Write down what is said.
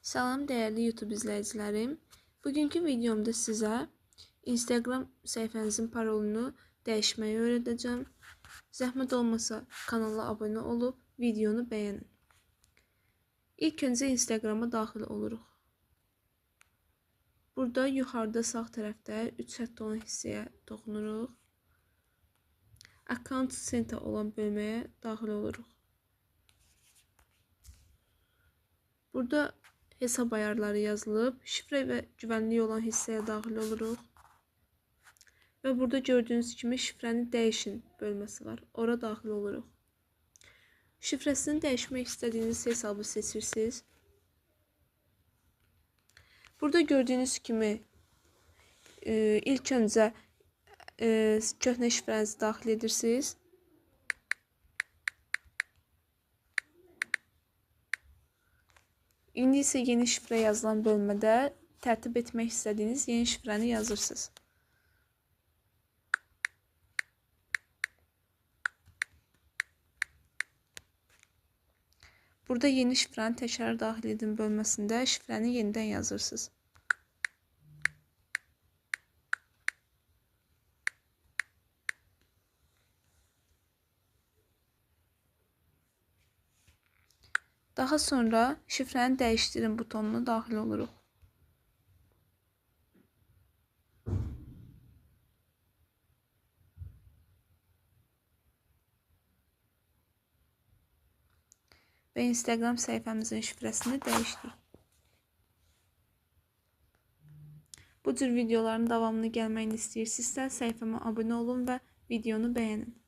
Salam değerli YouTube izləyicilərim. Bugünkü videomda sizə Instagram səhifənizin parolunu dəyişməyi öyrədəcəm. Zəhmət olmasa kanala abunə olub videonu bəyənin. İlk öncə Instagrama daxil oluruq. Burada yuxarıda sağ tərəfdə 3 xətt olan hissəyə toxunuruq. Account Center olan bölməyə daxil oluruq. Burada hesab ayarları yazılıb, şifrə və güvənlik olan hissəyə daxil oluruq. Və burada gördüyünüz kimi şifrəni dəyişin bölməsi var. Ora daxil oluruq. Şifrəsini dəyişmək istədiyiniz hesabı seçirsiniz. Burada gördüyünüz kimi ilk öncə köhnə şifrənizi daxil edirsiniz. İndi isə yeni şifrə yazılan bölmədə tərtib etmək istədiyiniz yeni şifrəni yazırsınız. Burada yeni şifrəni təkrar daxil edin bölməsində şifrəni yenidən yazırsınız. Daha sonra şifrəni dəyişdirin butonuna daxil oluruq. Və Instagram səhifəmizin şifrəsini dəyişdik. Bu cür videoların davamını gəlməyini istəyirsinizsə, səhifəmə abunə olun və videonu bəyənin.